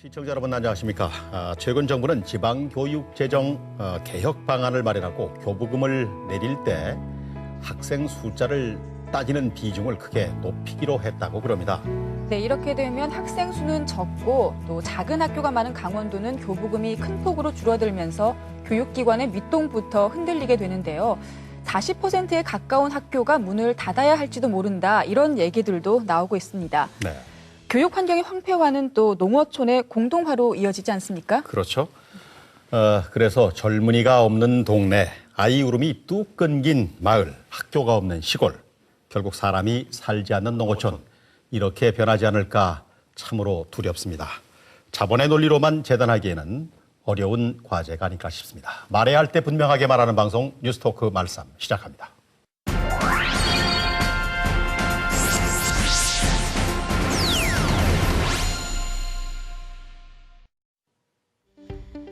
시청자 여러분 안녕하십니까. 최근 정부는 지방교육재정 개혁 방안을 마련하고 교부금을 내릴 때 학생 숫자를 따지는 비중을 크게 높이기로 했다고 그럽니다. 네, 이렇게 되면 학생 수는 적고 또 작은 학교가 많은 강원도는 교부금이 큰 폭으로 줄어들면서 교육기관의 밑동부터 흔들리게 되는데요. 40%에 가까운 학교가 문을 닫아야 할지도 모른다, 이런 얘기들도 나오고 있습니다. 네. 교육 환경의 황폐화는 또 농어촌의 공동화로 이어지지 않습니까? 그렇죠. 그래서 젊은이가 없는 동네, 아이 울음이 뚝 끊긴 마을, 학교가 없는 시골, 결국 사람이 살지 않는 농어촌, 이렇게 변하지 않을까 참으로 두렵습니다. 자본의 논리로만 재단하기에는 어려운 과제가 아닐까 싶습니다. 말해야 할 때 분명하게 말하는 방송 뉴스토크 말쌈 시작합니다.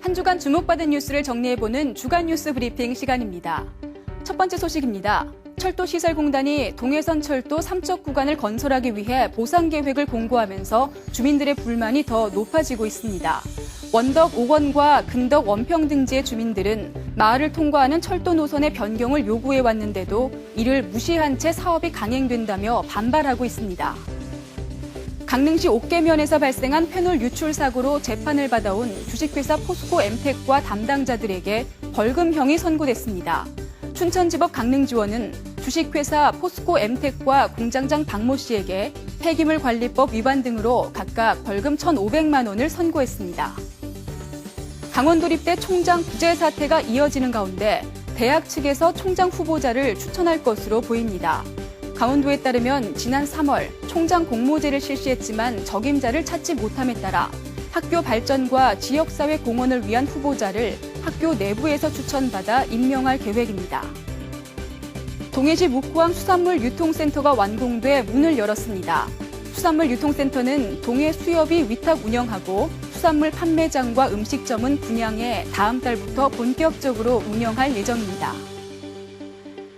한 주간 주목받은 뉴스를 정리해보는 주간 뉴스 브리핑 시간입니다. 첫 번째 소식입니다. 철도시설공단이 동해선 철도 3척 구간을 건설하기 위해 보상 계획을 공고하면서 주민들의 불만이 더 높아지고 있습니다. 원덕 5원과 근덕 원평 등지의 주민들은 마을을 통과하는 철도 노선의 변경을 요구해 왔는데도 이를 무시한 채 사업이 강행된다며 반발하고 있습니다. 강릉시 옥계면에서 발생한 페놀 유출 사고로 재판을 받아온 주식회사 포스코 엠텍과 담당자들에게 벌금형이 선고됐습니다. 춘천지법 강릉지원은 주식회사 포스코 엠텍과 공장장 박모 씨에게 폐기물관리법 위반 등으로 각각 벌금 1,500만 원을 선고했습니다. 강원도립대 총장 부재 사태가 이어지는 가운데 대학 측에서 총장 후보자를 추천할 것으로 보입니다. 강원도에 따르면 지난 3월 총장 공모제를 실시했지만 적임자를 찾지 못함에 따라 학교 발전과 지역사회 공헌을 위한 후보자를 학교 내부에서 추천받아 임명할 계획입니다. 동해시 묵호항 수산물 유통센터가 완공돼 문을 열었습니다. 수산물 유통센터는 동해 수협이 위탁 운영하고 수산물 판매장과 음식점은 분양해 다음 달부터 본격적으로 운영할 예정입니다.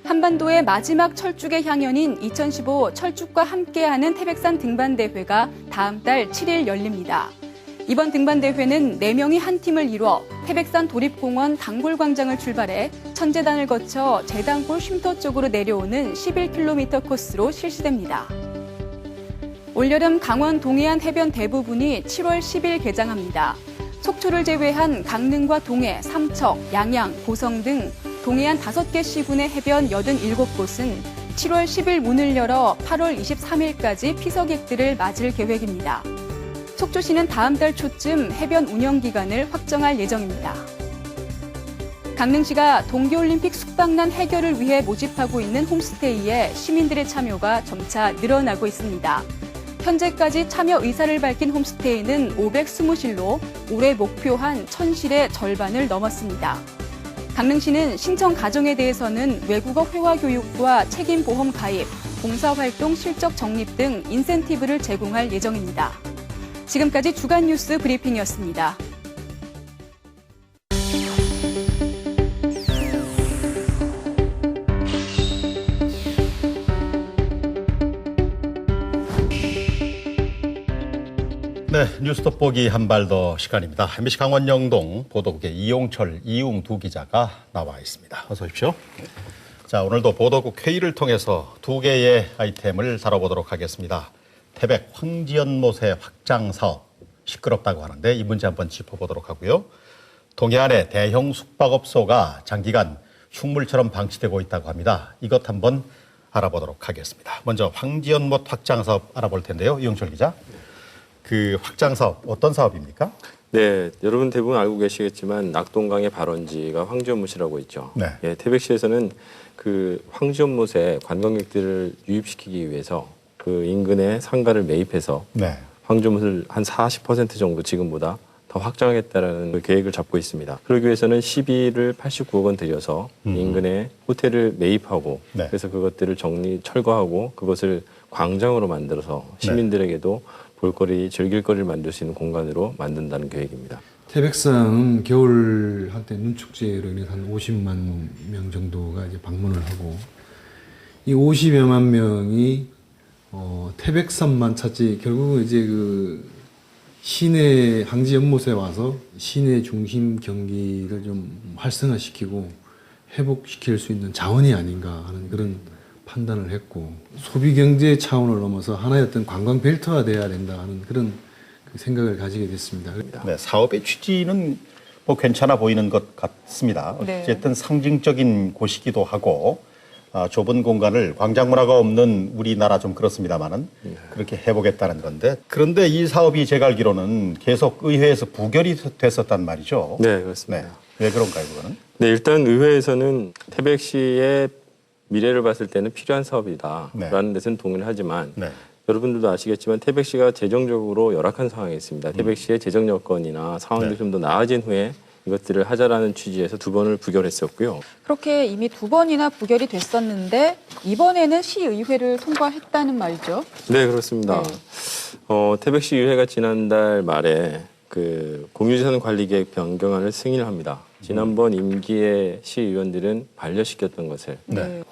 한반도의 마지막 철쭉의 향연인 2015 철쭉과 함께하는 태백산 등반대회가 다음 달 7일 열립니다. 이번 등반대회는 4명이 한 팀을 이뤄 태백산 도립공원 단골광장을 출발해 천재단을 거쳐 재단골 쉼터 쪽으로 내려오는 11km 코스로 실시됩니다. 올여름 강원 동해안 해변 대부분이 7월 10일 개장합니다. 속초를 제외한 강릉과 동해, 삼척, 양양, 고성 등 동해안 5개 시군의 해변 87곳은 7월 10일 문을 열어 8월 23일까지 피서객들을 맞을 계획입니다. 속초시는 다음 달 초쯤 해변 운영 기간을 확정할 예정입니다. 강릉시가 동계올림픽 숙박난 해결을 위해 모집하고 있는 홈스테이에 시민들의 참여가 점차 늘어나고 있습니다. 현재까지 참여 의사를 밝힌 홈스테이는 520실로 올해 목표한 1000실의 절반을 넘었습니다. 강릉시는 신청 가정에 대해서는 외국어 회화 교육과 책임보험 가입, 봉사활동 실적 적립 등 인센티브를 제공할 예정입니다. 지금까지 주간 뉴스 브리핑이었습니다. 네, 뉴스 돋보기 한 발 더 시간입니다. MBC 강원 영동 보도국의 이용철, 이웅두 기자가 나와 있습니다. 어서 오십시오. 자, 오늘도 보도국 회의를 통해서 2개의 아이템을 다뤄보도록 하겠습니다. 태백 황지연못의 확장 사업 시끄럽다고 하는데 이 문제 한번 짚어보도록 하고요. 동해안에 대형 숙박업소가 장기간 흉물처럼 방치되고 있다고 합니다. 이것 한번 알아보도록 하겠습니다. 먼저 황지연못 확장 사업 알아볼 텐데요. 이용철 기자. 그 확장 사업 어떤 사업입니까? 네, 여러분 대부분 알고 계시겠지만 낙동강의 발원지가 황지연못이라고 있죠. 네. 예, 태백시에서는 그 황지연못에 관광객들을 유입시키기 위해서 그 인근에 상가를 매입해서 네. 황지연못을 한 40% 정도 지금보다 더 확장하겠다라는 그 계획을 잡고 있습니다. 그러기 위해서는 시비를 89억 원 들여서 인근에 호텔을 매입하고 네. 그래서 그것들을 철거하고 그것을 광장으로 만들어서 시민들에게도 볼거리, 즐길거리를 만들 수 있는 공간으로 만든다는 계획입니다. 태백산은 겨울 한때 눈축제로 인해서 한 50만 명 정도가 이제 방문을 하고 이 50여만 명이 태백산만 찾지 결국은 이제 그 시내 항지 연못에 와서 시내 중심 경기를 좀 활성화시키고 회복시킬 수 있는 자원이 아닌가 하는 그런 판단을 했고, 소비 경제 차원을 넘어서 하나의 어떤 관광 벨트화 돼야 된다 하는 그런 그 생각을 가지게 됐습니다. 네, 사업의 취지는 뭐 괜찮아 보이는 것 같습니다. 네. 어쨌든 상징적인 곳이기도 하고 좁은 공간을 광장 문화가 없는 우리나라 좀 그렇습니다만은 그렇게 해보겠다는 건데, 그런데 이 사업이 제가 알기로는 계속 의회에서 부결이 됐었단 말이죠. 네, 그렇습니다. 왜 그런가요, 그거는? 네, 일단 의회에서는 태백시의 미래를 봤을 때는 필요한 사업이다라는 데서는 동의를 하지만 네. 여러분들도 아시겠지만 태백시가 재정적으로 열악한 상황에 있습니다. 태백시의 재정 여건이나 상황들이 네. 좀 더 나아진 후에 이것들을 하자라는 취지에서 2번을 부결했었고요. 그렇게 이미 2번이나 부결이 됐었는데 이번에는 시의회를 통과했다는 말이죠. 네, 그렇습니다. 네. 태백시 의회가 지난달 말에 그 공유재산 관리계획 변경안을 승인을 합니다. 지난번 임기의 시의원들은 반려시켰던 것을 네.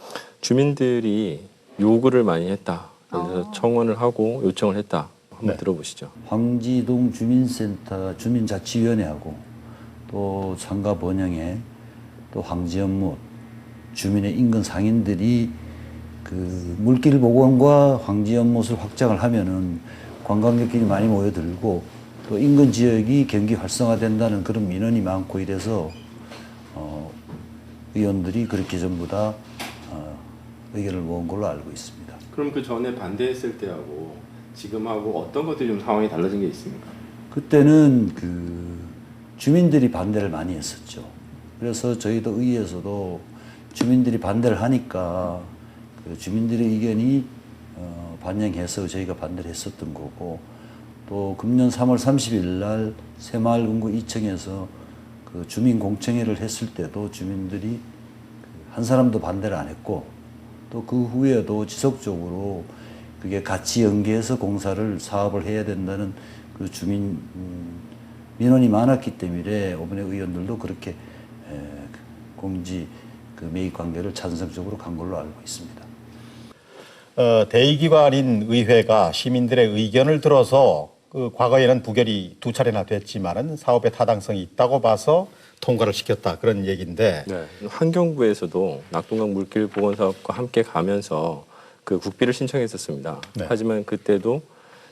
주민들이 요구를 많이 했다. 그래서 청원을 하고 요청을 했다. 한번 네. 들어보시죠. 황지동 주민센터 주민자치위원회하고 또 상가 번영회 또 황지연못 주민의 인근 상인들이 그 물길 복원과 황지연못을 확장을 하면은 관광객들이 많이 모여들고 또 인근 지역이 경기 활성화된다는 그런 민원이 많고 이래서 의원들이 그렇게 전부 다 의견을 모은 걸로 알고 있습니다. 그럼 그 전에 반대했을 때하고 지금하고 어떤 것들이 좀 상황이 달라진 게 있습니까? 그때는 그 주민들이 반대를 많이 했었죠. 그래서 저희도 의회에서도 주민들이 반대를 하니까 그 주민들의 의견이 반영해서 저희가 반대를 했었던 거고, 또 금년 3월 30일 날 새마을금고 2층에서 그 주민공청회를 했을 때도 주민들이 한 사람도 반대를 안 했고, 또 그 후에도 지속적으로 그게 같이 연계해서 공사를 사업을 해야 된다는 그 주민 민원이 많았기 때문에 이번에 의원들도 그렇게 공지 그 매입 관계를 찬성적으로 간 걸로 알고 있습니다. 대의기관인 의회가 시민들의 의견을 들어서 그 과거에는 부결이 2차례나 됐지만은 사업의 타당성이 있다고 봐서 통과를 시켰다, 그런 얘기인데. 네. 환경부에서도 낙동강 물길 복원 사업과 함께 가면서 그 국비를 신청했었습니다. 네. 하지만 그때도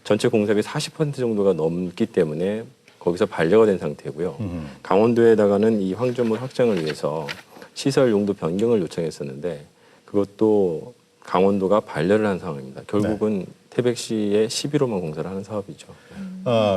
전체 공사비 40% 정도가 넘기 때문에 거기서 반려가 된 상태고요. 강원도에다가는 이 황전물 확장을 위해서 시설 용도 변경을 요청했었는데 그것도 강원도가 반려를 한 상황입니다. 결국은 태백시의 11호만 공사를 하는 사업이죠.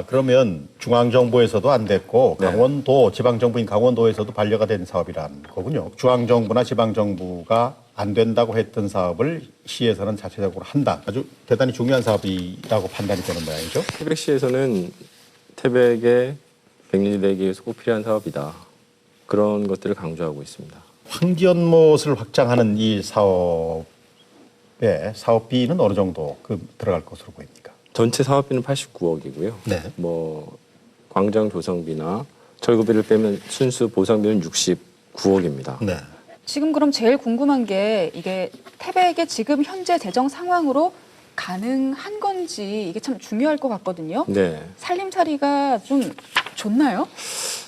그러면 중앙정부에서도 안 됐고 네. 강원도, 지방정부인 강원도에서도 반려가 된 사업이란 거군요. 중앙정부나 지방정부가 안 된다고 했던 사업을 시에서는 자체적으로 한다. 아주 대단히 중요한 사업이라고 판단이 되는 모양이죠. 태백시에서는 태백의 백년이 되기 위해서 꼭 필요한 사업이다. 그런 것들을 강조하고 있습니다. 황지연못을 확장하는 이 사업의 사업비는 어느 정도 들어갈 것으로 보입니까? 전체 사업비는 89억이고요. 네. 뭐 광장 조성비나 철거비를 빼면 순수 보상비는 69억입니다. 네. 지금 그럼 제일 궁금한 게 이게 태백의 지금 현재 재정 상황으로 가능한 건지 이게 참 중요할 것 같거든요. 네. 살림살이가 좀 좋나요?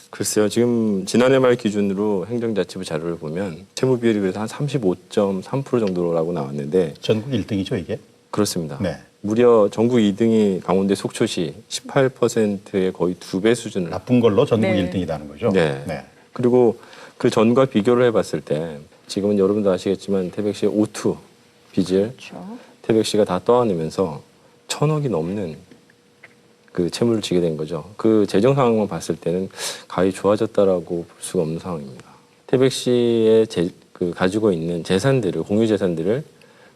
글쎄요. 지금 지난해 말 기준으로 행정자치부 자료를 보면 채무 비율이 그래서 한 35.3% 정도라고 나왔는데 전국 1등이죠, 이게? 그렇습니다. 네. 무려 전국 2등이 강원도 속초시 18%의 거의 2배 수준을. 나쁜 걸로 전국 네. 1등이라는 거죠? 네. 그리고 그 전과 비교를 해봤을 때 지금은 여러분도 아시겠지만 태백시의 O2 빚을 그렇죠. 태백시가 다 떠안으면서 1,000억이 넘는 그 채무를 지게 된 거죠. 그 재정 상황만 봤을 때는 가히 좋아졌다라고 볼 수가 없는 상황입니다. 태백시에 가지고 있는 재산들을, 공유 재산들을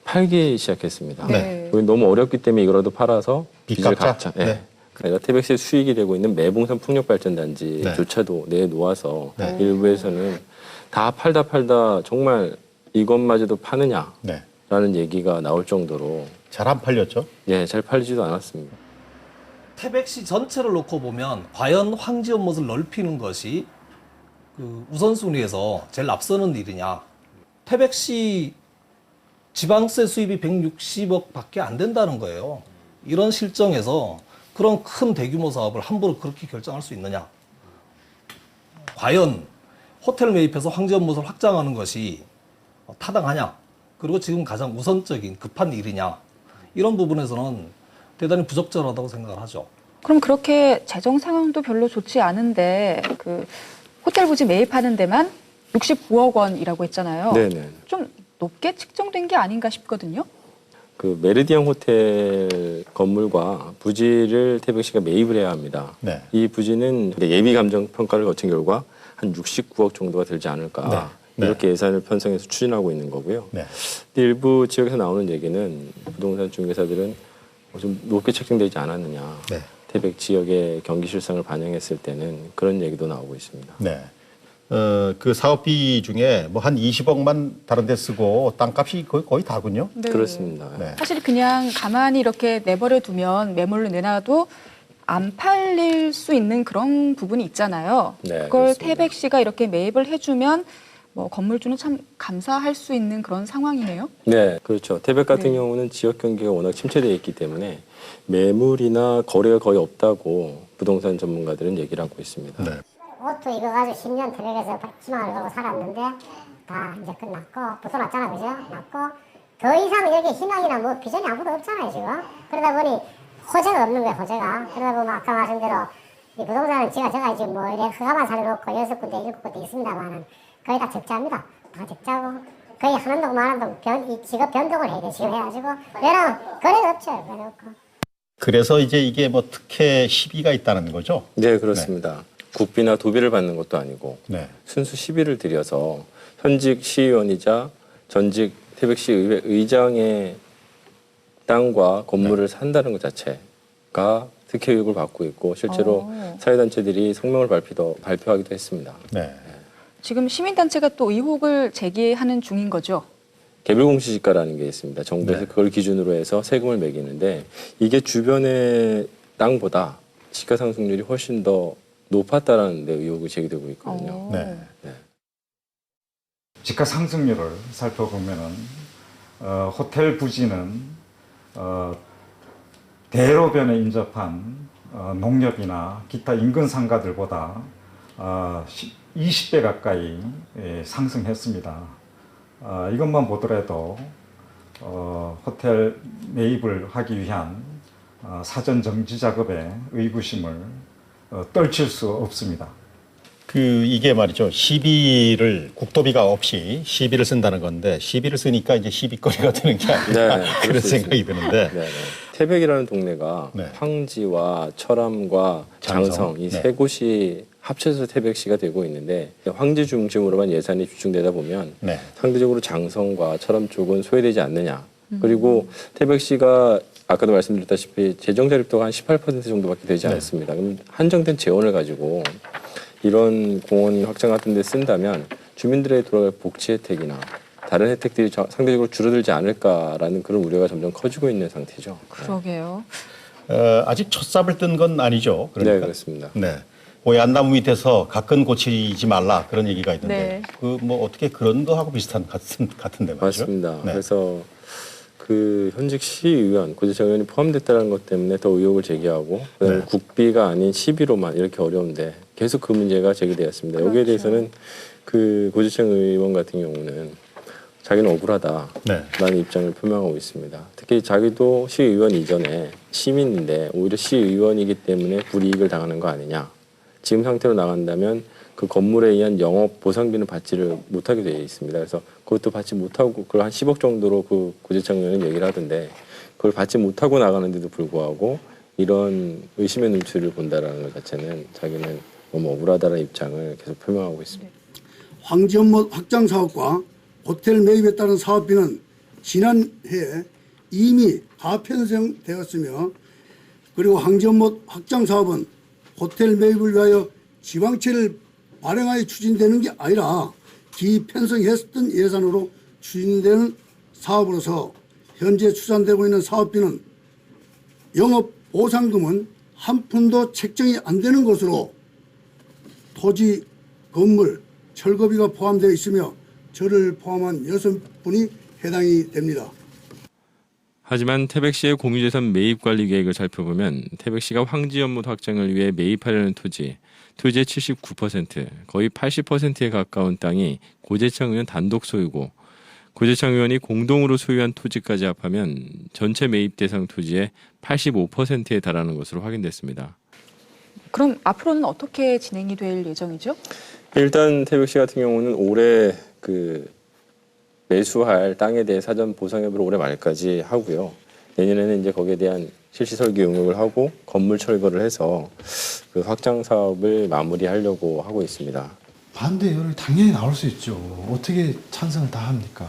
팔기 시작했습니다. 네. 그게 너무 어렵기 때문에 이거라도 팔아서 빚을 빚 갚자? 갚자. 네. 네. 그러니까 태백시의 수익이 되고 있는 매봉산 풍력발전단지조차도 내놓아서 네. 일부에서는 다 팔다 정말 이것마저도 파느냐라는 네. 얘기가 나올 정도로 잘 안 팔렸죠? 잘 팔리지도 않았습니다. 태백시 전체를 놓고 보면 과연 황지연못을 넓히는 것이 그 우선순위에서 제일 앞서는 일이냐. 태백시 지방세 수입이 160억 밖에 안 된다는 거예요. 이런 실정에서 그런 큰 대규모 사업을 함부로 그렇게 결정할 수 있느냐? 과연 호텔 매입해서 황제 연못을 확장하는 것이 타당하냐? 그리고 지금 가장 우선적인 급한 일이냐? 이런 부분에서는 대단히 부적절하다고 생각을 하죠. 그럼 그렇게 재정 상황도 별로 좋지 않은데 그 호텔 부지 매입하는 데만 69억 원이라고 했잖아요. 네네. 좀 높게 측정된 게 아닌가 싶거든요. 그 메르디앙 호텔 건물과 부지를 태백시가 매입을 해야 합니다. 네. 이 부지는 예비 감정 평가를 거친 결과 한 69억 정도가 들지 않을까 네. 네. 이렇게 예산을 편성해서 추진하고 있는 거고요. 네. 일부 지역에서 나오는 얘기는 부동산 중개사들은 좀 높게 책정되지 않았느냐. 네. 태백 지역의 경기 실상을 반영했을 때는 그런 얘기도 나오고 있습니다. 네. 그 사업비 중에 뭐 한 20억만 다른 데 쓰고 땅값이 거의 다군요. 네. 그렇습니다. 네. 사실 그냥 가만히 이렇게 내버려 두면 매물로 내놔도 안 팔릴 수 있는 그런 부분이 있잖아요. 네, 그걸 그렇습니다. 태백시가 이렇게 매입을 해주면 뭐 건물주는 참 감사할 수 있는 그런 상황이네요. 네, 그렇죠. 태백 같은 네. 경우는 지역 경기가 워낙 침체되어 있기 때문에 매물이나 거래가 거의 없다고 부동산 전문가들은 얘기를 하고 있습니다. 네. 옷도 이거 가지고 10년 태백에서 희망을 걸고 살았는데 다 이제 끝났고 부도 났잖아, 그죠? 났고 더 이상 여기 희망이나 뭐 비전이 아무도 없잖아요, 지금. 그러다 보니 호재가 없는 거예요, 호재가. 그러다 보면 아까 말씀 대로 이 부동산은 제가 이제 뭐 이래 허가만 살려놓고 6군데, 7군데 있습니다만은 거의 다 적자입니다. 다 적자고 거의 한 동, 만 동, 직업 변동을 해야 돼, 지금 해가지고. 왜냐면 거래가 없죠, 거래 없고. 그래서 이제 이게 뭐 특혜 시비가 있다는 거죠. 네, 그렇습니다. 국비나 도비를 받는 것도 아니고 네. 순수 시비를 들여서 현직 시의원이자 전직 태백시 의회 의장의 땅과 건물을 산다는 것 자체가 특혜 의혹을 받고 있고 실제로 사회단체들이 성명을 발표하기도 했습니다. 네. 지금 시민단체가 또 의혹을 제기하는 중인 거죠. 개별공시지가라는 게 있습니다. 정부에서 네. 그걸 기준으로 해서 세금을 매기는데 이게 주변의 땅보다 시가 상승률이 훨씬 더 높았다라는 데 의혹이 제기되고 있거든요. 네. 집가 상승률을 살펴보면은 호텔 부지는 대로변에 인접한 농협이나 기타 인근 상가들보다 20배 가까이 상승했습니다. 이것만 보더라도 호텔 매입을 하기 위한 사전 정지 작업의 의구심을 떨칠 수 없습니다. 이게 말이죠. 시비를 국도비가 없이 시비를 쓴다는 건데 시비를 쓰니까 이제 시비거리가 되는 게 아니라 네, 그런 그럴 수 생각이 있습니다. 드는데 네. 태백이라는 동네가 네. 황지와 철암과 장성 이 네. 세 곳이 합쳐서 태백시가 되고 있는데 황지 중심으로만 예산이 집중되다 보면 네. 상대적으로 장성과 철암 쪽은 소외되지 않느냐. 그리고 태백시가 아까도 말씀드렸다시피 재정 자립도가 한 18% 정도밖에 되지 않습니다. 그럼 한정된 재원을 가지고 이런 공원 확장 같은 데 쓴다면 주민들에게 돌아갈 복지 혜택이나 다른 혜택들이 상대적으로 줄어들지 않을까라는 그런 우려가 점점 커지고 있는 상태죠. 그러게요. 아직 첫삽을 뜬 건 아니죠. 그러니까. 네, 그렇습니다. 네. 오얏나무 밑에서 가끔 고치지 말라 그런 얘기가 있던데 네. 그 뭐 어떻게 그런 거하고 비슷한 같은데 말이죠. 맞습니다. 네. 그래서 그 현직 시의원, 고재정 의원이 포함됐다는 것 때문에 더 의혹을 제기하고 그다음에 네. 국비가 아닌 시비로만 이렇게 어려운데 계속 그 문제가 제기되었습니다. 여기에 대해서는 그 고재정 의원 같은 경우는 자기는 억울하다. 네. 라는 입장을 표명하고 있습니다. 특히 자기도 시의원 이전에 시민인데 오히려 시의원이기 때문에 불이익을 당하는 거 아니냐. 지금 상태로 나간다면 그 건물에 의한 영업 보상비는 받지를 못하게 되어 있습니다. 그래서 그것도 받지 못하고 그걸 한 10억 정도로 그 고재창 의원은 얘기를 하던데 그걸 받지 못하고 나가는데도 불구하고 이런 의심의 눈초리를 본다라는 것 자체는 자기는 너무 억울하다는 입장을 계속 표명하고 있습니다. 황지연못 확장 사업과 호텔 매입에 따른 사업비는 지난해 이미 가편성되었으며 그리고 황지연못 확장 사업은 호텔 매입을 위하여 지방채를 발행하여 추진되는 게 아니라 기편성했던 예산으로 추진되는 사업으로서 현재 추산되고 있는 사업비는 영업 보상금은 한 푼도 책정이 안 되는 것으로 토지, 건물, 철거비가 포함되어 있으며 저를 포함한 6분이 해당이 됩니다. 하지만 태백시의 공유재산 매입 관리 계획을 살펴보면 태백시가 황지 연못 확장을 위해 매입하려는 토지의 79%, 거의 80%에 가까운 땅이 고재창 의원 단독 소유고 고재창 의원이 공동으로 소유한 토지까지 합하면 전체 매입 대상 토지의 85%에 달하는 것으로 확인됐습니다. 그럼 앞으로는 어떻게 진행이 될 예정이죠? 일단 태백시 같은 경우는 올해 매수할 땅에 대해 사전 보상 여부를 올해 말까지 하고요. 내년에는 이제 거기에 대한 실시 설계 용역을 하고 건물 철거를 해서 그 확장 사업을 마무리하려고 하고 있습니다. 반대 여론이 당연히 나올 수 있죠. 어떻게 찬성을 다 합니까?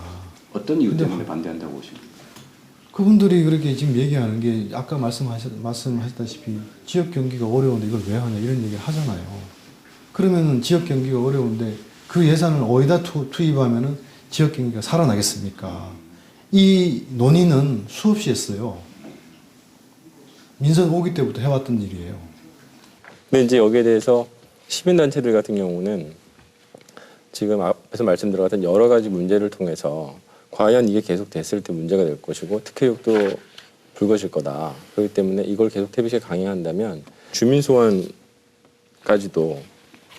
어떤 이유 때문에 반대한다고 보십니까? 그분들이 그렇게 지금 얘기하는 게 아까 말씀하셨다시피 지역 경기가 어려운데 이걸 왜 하냐 이런 얘기를 하잖아요. 그러면은 지역 경기가 어려운데 그 예산을 어디다 투입하면은 지역 경기가 살아나겠습니까? 이 논의는 수없이 했어요. 민선 5기 때부터 해왔던 일이에요. 근데 이제 여기에 대해서 시민단체들 같은 경우는 지금 앞에서 말씀드렸던 여러 가지 문제를 통해서 과연 이게 계속 됐을 때 문제가 될 것이고 특혜욕도 불거질 거다. 그렇기 때문에 이걸 계속 태백시가 강행한다면 주민 소환까지도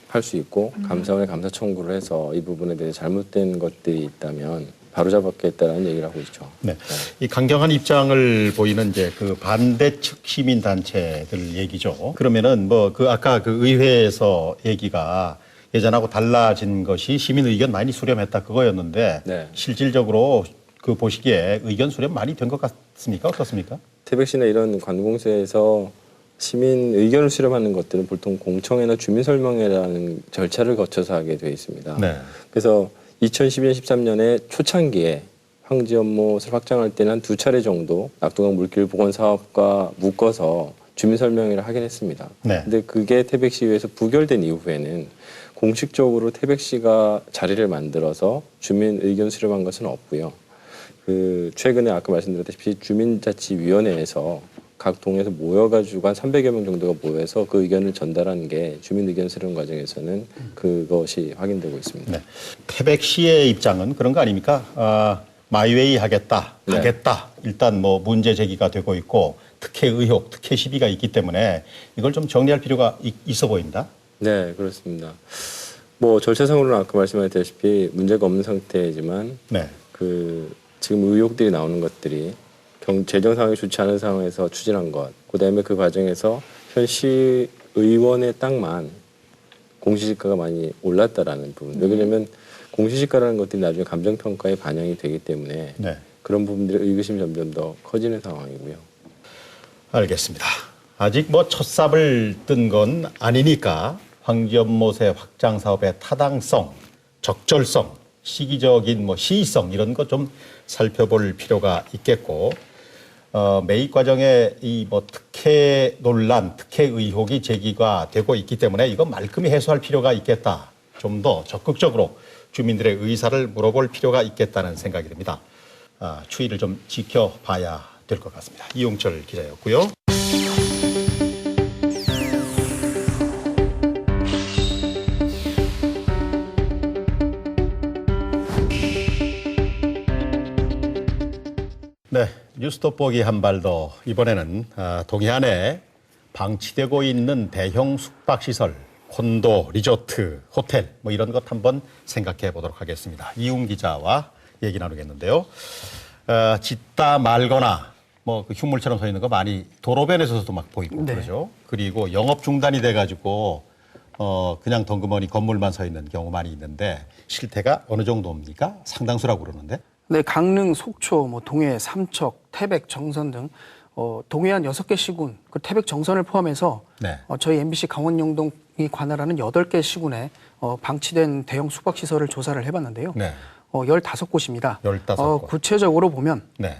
할 수 있고 감사원에 감사 청구를 해서 이 부분에 대해 잘못된 것들이 있다면 바로잡았겠다라는 얘기를 하고 있죠. 네. 이 강경한 입장을 보이는 이제 그 반대측 시민단체들 얘기죠. 그러면은 뭐 그 아까 그 의회에서 얘기가 예전하고 달라진 것이 시민 의견 많이 수렴했다 그거였는데 네. 실질적으로 그 보시기에 의견 수렴 많이 된 것 같습니까? 어떻습니까? 태백시나 이런 관공서에서 시민 의견을 수렴하는 것들은 보통 공청회나 주민설명회라는 절차를 거쳐서 하게 되어 있습니다. 네. 그래서 2012년, 13년에 초창기에 황지 연못을 확장할 때는 한 2차례 정도 낙동강 물길 복원 사업과 묶어서 주민설명회를 하긴 했습니다. 네. 근데 그게 태백시의회에서 부결된 이후에는 공식적으로 태백시가 자리를 만들어서 주민 의견 수렴한 것은 없고요. 최근에 아까 말씀드렸다시피 주민자치위원회에서 각 동에서 모여가지고 한 300여 명 정도가 모여서 그 의견을 전달한 게 주민 의견 수렴 과정에서는 그것이 확인되고 있습니다. 네. 태백시의 입장은 그런 거 아닙니까? 마이웨이 하겠다. 일단 뭐 문제 제기가 되고 있고 특혜 의혹, 특혜 시비가 있기 때문에 이걸 좀 정리할 필요가 있어 보인다. 네, 그렇습니다. 뭐 절차상으로는 아까 말씀하셨다시피 문제가 없는 상태이지만 네. 지금 의혹들이 나오는 것들이 재정 상황이 좋지 않은 상황에서 추진한 것, 그다음에 그 과정에서 현 시의원의 땅만 공시지가가 많이 올랐다라는 부분. 왜냐하면 공시지가라는 것들이 나중에 감정평가에 반영이 되기 때문에 네. 그런 부분들의 의구심이 점점 더 커지는 상황이고요. 알겠습니다. 아직 뭐 첫삽을 뜬 건 아니니까 황지 연못의 확장 사업의 타당성, 적절성, 시기적인 뭐 시의성 이런 것 좀 살펴볼 필요가 있겠고 매입 과정에 이 뭐 특혜 논란, 특혜 의혹이 제기가 되고 있기 때문에 이건 말끔히 해소할 필요가 있겠다. 좀 더 적극적으로 주민들의 의사를 물어볼 필요가 있겠다는 생각이 듭니다. 추이를 좀 지켜봐야 될 것 같습니다. 이용철 기자였고요. 네, 뉴스 돋보기 한 발 더. 이번에는 동해안에 방치되고 있는 대형 숙박시설, 콘도, 리조트, 호텔 뭐 이런 것 한번 생각해 보도록 하겠습니다. 이웅 기자와 얘기 나누겠는데요. 짓다 말거나 뭐 그 흉물처럼 서 있는 거 많이 도로변에서도 막 보이고 네. 그러죠. 그리고 영업 중단이 돼가지고 그냥 덩그머니 건물만 서 있는 경우 많이 있는데 실태가 어느 정도입니까? 상당수라고 그러는데. 네, 강릉, 속초, 뭐 동해, 삼척, 태백, 정선 등 동해안 6개 시군, 그 태백 정선을 포함해서 네. 저희 MBC 강원 영동이 관할하는 8개 시군에 방치된 대형 숙박시설을 조사를 해봤는데요. 네. 15곳입니다. 15곳. 구체적으로 보면 네.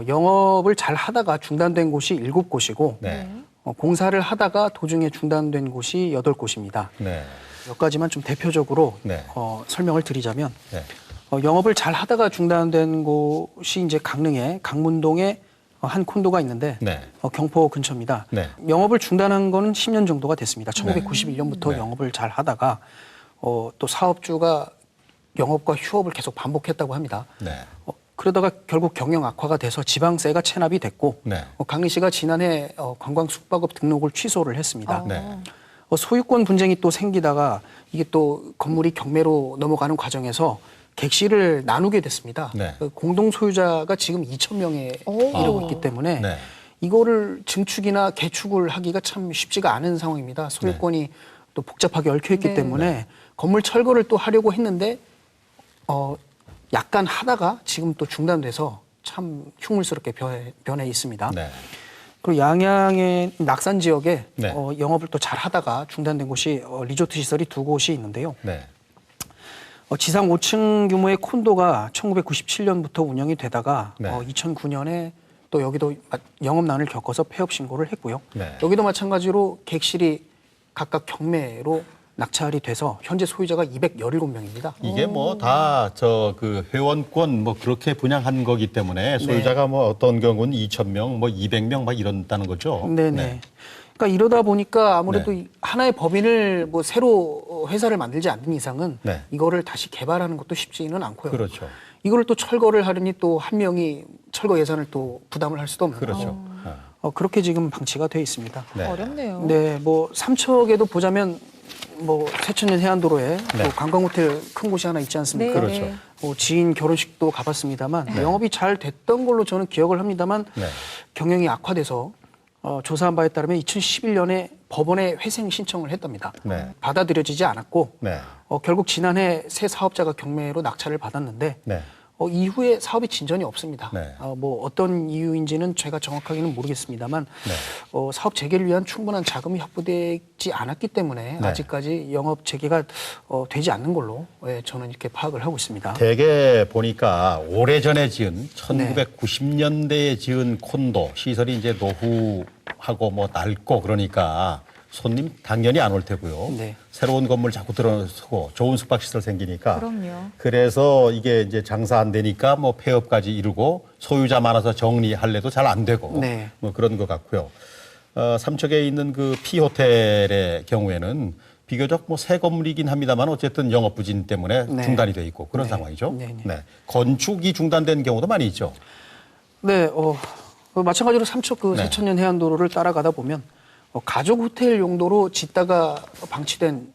영업을 잘 하다가 중단된 곳이 7곳이고 네. 공사를 하다가 도중에 중단된 곳이 8곳입니다. 네. 몇 가지만 좀 대표적으로 네. 설명을 드리자면 네. 영업을 잘 하다가 중단된 곳이 이제 강릉에 강문동에 한 콘도가 있는데 네. 경포 근처입니다. 네. 영업을 중단한 거는 10년 정도가 됐습니다. 1991년부터 네. 영업을 잘 하다가 또 사업주가 영업과 휴업을 계속 반복했다고 합니다. 네. 그러다가 결국 경영 악화가 돼서 지방세가 체납이 됐고 네. 강릉시가 지난해 관광 숙박업 등록을 취소를 했습니다. 네. 소유권 분쟁이 또 생기다가 이게 또 건물이 경매로 넘어가는 과정에서 객실을 나누게 됐습니다. 네. 공동 소유자가 지금 2,000명에 이르고 있기 때문에 네. 이거를 증축이나 개축을 하기가 참 쉽지가 않은 상황입니다. 소유권이 또 복잡하게 얽혀 있기 네. 때문에 건물 철거를 또 하려고 했는데 약간 하다가 지금 또 중단돼서 참 흉물스럽게 변해 있습니다. 네. 그리고 양양의 낙산 지역에 네. 영업을 또 잘 하다가 중단된 곳이 리조트 시설이 2곳이 있는데요. 네. 지상 5층 규모의 콘도가 1997년부터 운영이 되다가 네. 2009년에 또 여기도 영업난을 겪어서 폐업 신고를 했고요. 네. 여기도 마찬가지로 객실이 각각 경매로 낙찰이 돼서 현재 소유자가 217명입니다. 이게 뭐 다 그 회원권 뭐 그렇게 분양한 거기 때문에 소유자가 뭐 어떤 경우는 2,000명, 뭐 200명 막 이런다는 거죠. 네네. 그러니까 이러다 보니까 아무래도 네. 하나의 법인을 뭐 새로 회사를 만들지 않는 이상은 네. 이거를 다시 개발하는 것도 쉽지는 않고요. 그렇죠. 이거를 또 철거를 하려니 또 한 명이 철거 예산을 또 부담을 할 수도 없는 그렇죠. 거죠. 그렇게 지금 방치가 돼 있습니다. 네. 어렵네요. 네, 뭐 삼척에도 보자면 뭐 세천년 해안도로에 네. 또 관광호텔 큰 곳이 하나 있지 않습니까? 네. 그렇죠. 지인 결혼식도 가봤습니다만 영업이 잘 됐던 걸로 저는 기억을 합니다만 네. 경영이 악화돼서 조사한 바에 따르면 2011년에 법원에 회생 신청을 했답니다. 네. 받아들여지지 않았고 네. 결국 지난해 새 사업자가 경매로 낙찰을 받았는데 네. 이후에 사업이 진전이 없습니다. 네. 뭐 어떤 이유인지는 제가 정확하게는 모르겠습니다만 네. 사업 재개를 위한 충분한 자금이 확보되지 않았기 때문에 네. 아직까지 영업 재개가 되지 않는 걸로 저는 이렇게 파악을 하고 있습니다. 대개 보니까 오래전에 지은 1990년대에 지은 콘도 시설이 이제 노후하고 뭐 낡고 그러니까 손님 당연히 안 올 테고요. 네. 새로운 건물 자꾸 들어서고 좋은 숙박시설 생기니까. 그럼요. 그래서 이게 이제 장사 안 되니까 뭐 폐업까지 이루고 소유자 많아서 정리할래도 잘 안 되고 네. 뭐 그런 것 같고요. 삼척에 있는 그 P호텔의 경우에는 비교적 뭐 새 건물이긴 합니다만 어쨌든 영업 부진 때문에 네. 중단이 돼 있고 그런 네. 상황이죠. 네, 네. 네. 건축이 중단된 경우도 많이 있죠. 네, 마찬가지로 삼척 그 네. 세천년 해안도로를 따라가다 보면 가족 호텔 용도로 짓다가 방치된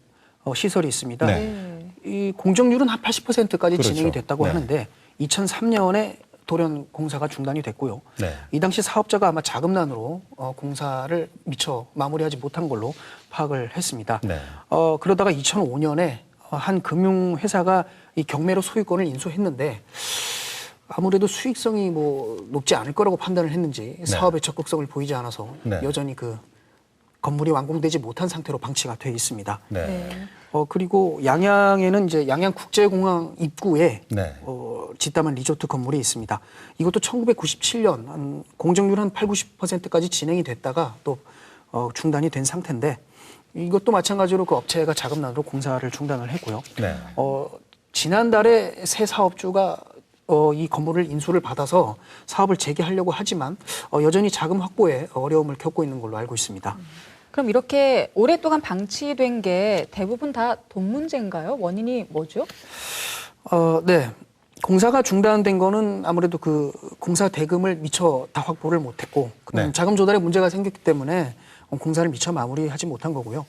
시설이 있습니다. 네. 이 공정률은 한 80%까지 그렇죠. 진행이 됐다고 네. 하는데 2003년에 돌연 공사가 중단이 됐고요. 네. 이 당시 사업자가 아마 자금난으로 공사를 미처 마무리하지 못한 걸로 파악을 했습니다. 네. 그러다가 2005년에 한 금융회사가 이 경매로 소유권을 인수했는데 아무래도 수익성이 뭐 높지 않을 거라고 판단을 했는지 사업에 적극성을 보이지 않아서 네. 여전히 그 건물이 완공되지 못한 상태로 방치가 되어 있습니다. 네. 그리고 양양에는 이제 양양국제공항 입구에 네. 짓담한 리조트 건물이 있습니다. 이것도 1997년 한 공정률 한 80~90%까지 진행이 됐다가 또 중단이 된 상태인데 이것도 마찬가지로 그 업체가 자금난으로 공사를 중단을 했고요. 네. 지난달에 새 사업주가 이 건물을 인수를 받아서 사업을 재개하려고 하지만 여전히 자금 확보에 어려움을 겪고 있는 걸로 알고 있습니다. 그럼 이렇게 오랫동안 방치된 게 대부분 다 돈 문제인가요? 원인이 뭐죠? 네. 공사가 중단된 거는 아무래도 그 공사 대금을 미처 다 확보를 못했고 네. 자금 조달에 문제가 생겼기 때문에 공사를 미처 마무리하지 못한 거고요.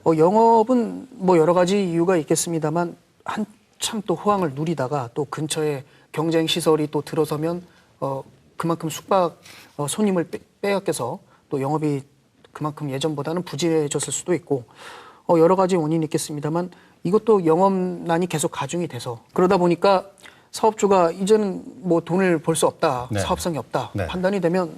영업은 뭐 여러 가지 이유가 있겠습니다만 한참 또 호황을 누리다가 또 근처에 경쟁 시설이 또 들어서면 그만큼 숙박 손님을 빼앗겨서 또 영업이 그만큼 예전보다는 부진해졌을 수도 있고 여러 가지 원인이 있겠습니다만 이것도 영업난이 계속 가중이 돼서 그러다 보니까 사업주가 이제는 뭐 돈을 벌 수 없다, 네. 사업성이 없다 네. 판단이 되면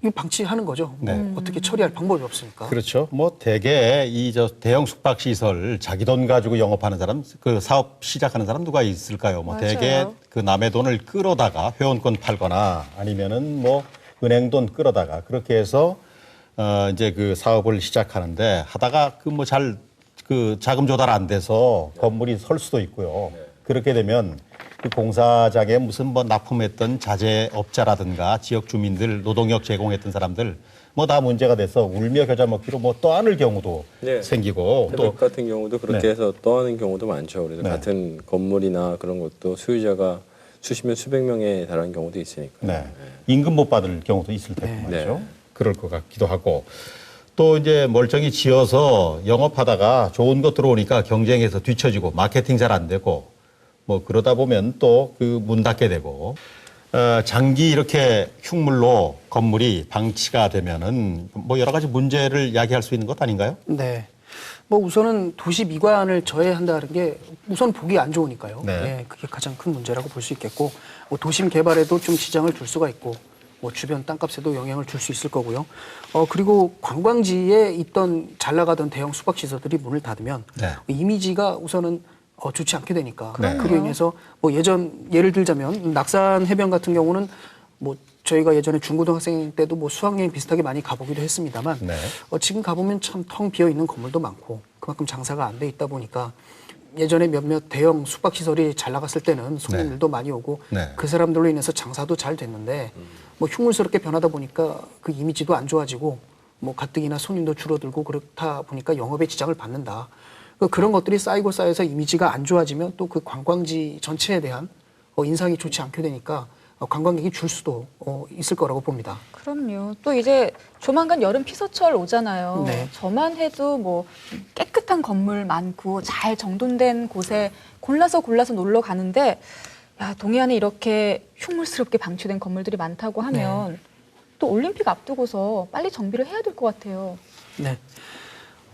이 방치하는 거죠. 네. 어떻게 처리할 방법이 없으니까. 그렇죠. 뭐 대개 이 대형 숙박 시설 자기 돈 가지고 영업하는 사람, 그 사업 시작하는 사람 누가 있을까요? 뭐 맞아요. 대개 그 남의 돈을 끌어다가 회원권 팔거나 아니면은 뭐 은행 돈 끌어다가 그렇게 해서 이제 그 사업을 시작하는데 하다가 그 뭐 그 자금 조달 안 돼서 건물이 설 수도 있고요. 그렇게 되면 그 공사장에 무슨 뭐 납품했던 자재업자라든가 지역 주민들 노동력 제공했던 사람들 뭐 다 문제가 돼서 울며 겨자 먹기로 뭐 떠안을 경우도 네. 생기고 또 태백 같은 경우도 그렇게 네. 해서 떠하는 경우도 많죠. 그래서 네. 같은 건물이나 그런 것도 소유자가 수십 명, 수백 명에 달하는 경우도 있으니까. 네. 임금 못 받을 경우도 있을 테고 네. 말이죠. 네. 그럴 것 같기도 하고. 또 이제 멀쩡히 지어서 영업하다가 좋은 것 들어오니까 경쟁에서 뒤처지고 마케팅 잘 안 되고 뭐 그러다 보면 또 그 문 닫게 되고 장기 이렇게 흉물로 건물이 방치가 되면은 뭐 여러 가지 문제를 야기할 수 있는 것 아닌가요? 네. 뭐 우선은 도시 미관을 저해한다는 게 우선 보기 안 좋으니까요. 네. 네, 그게 가장 큰 문제라고 볼 수 있겠고, 뭐 도심 개발에도 좀 지장을 줄 수가 있고, 뭐 주변 땅값에도 영향을 줄 수 있을 거고요. 그리고 관광지에 있던 잘 나가던 대형 숙박시설들이 문을 닫으면 네. 이미지가 우선은 좋지 않게 되니까 네. 그로 인해서 뭐 예를 들자면 낙산 해변 같은 경우는 뭐 저희가 예전에 중고등학생 때도 뭐 수학여행 비슷하게 많이 가보기도 했습니다만 네. 지금 가보면 참 텅 비어 있는 건물도 많고 그만큼 장사가 안 돼 있다 보니까 예전에 몇몇 대형 숙박시설이 잘 나갔을 때는 손님들도 많이 오고 네. 그 사람들로 인해서 장사도 잘 됐는데 뭐 흉물스럽게 변하다 보니까 그 이미지도 안 좋아지고 뭐 가뜩이나 손님도 줄어들고 그렇다 보니까 영업에 지장을 받는다. 그런 것들이 쌓이고 쌓여서 이미지가 안 좋아지면 또 그 관광지 전체에 대한 인상이 좋지 않게 되니까 관광객이 줄 수도 있을 거라고 봅니다. 그럼요. 또 이제 조만간 여름 피서철 오잖아요. 네. 저만 해도 뭐 깨끗한 건물 많고 잘 정돈된 곳에 골라서 놀러 가는데 야, 동해안에 이렇게 흉물스럽게 방치된 건물들이 많다고 하면 또 올림픽 앞두고서 빨리 정비를 해야 될 것 같아요. 네.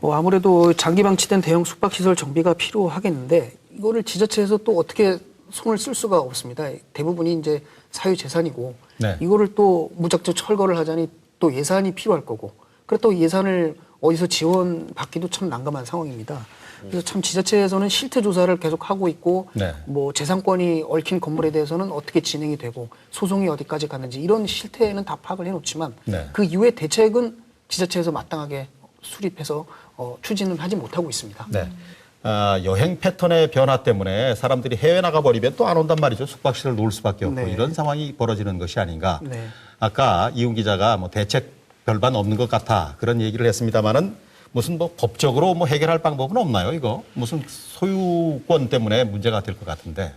아무래도 장기 방치된 대형 숙박시설 정비가 필요하겠는데 이거를 지자체에서 또 어떻게 손을 쓸 수가 없습니다. 대부분이 이제 사유재산이고 네. 이거를 또 무작정 철거를 하자니 또 예산이 필요할 거고 그리고 또 예산을 어디서 지원받기도 참 난감한 상황입니다. 그래서 참 지자체에서는 실태 조사를 계속 하고 있고 네. 뭐 재산권이 얽힌 건물에 대해서는 어떻게 진행이 되고 소송이 어디까지 갔는지 이런 실태는 다 파악을 해놓지만 네. 그 이후에 대책은 지자체에서 마땅하게 수립해서 추진을 하지 못하고 있습니다. 네. 여행 패턴의 변화 때문에 사람들이 해외 나가버리면 또 안 온단 말이죠. 숙박시설 놓을 수밖에 없고 네. 이런 상황이 벌어지는 것이 아닌가. 네. 아까 이훈 기자가 뭐 대책 별반 없는 것 같아 그런 얘기를 했습니다만은 무슨 뭐 법적으로 뭐 해결할 방법은 없나요? 이거 무슨 소유권 때문에 문제가 될 것 같은데.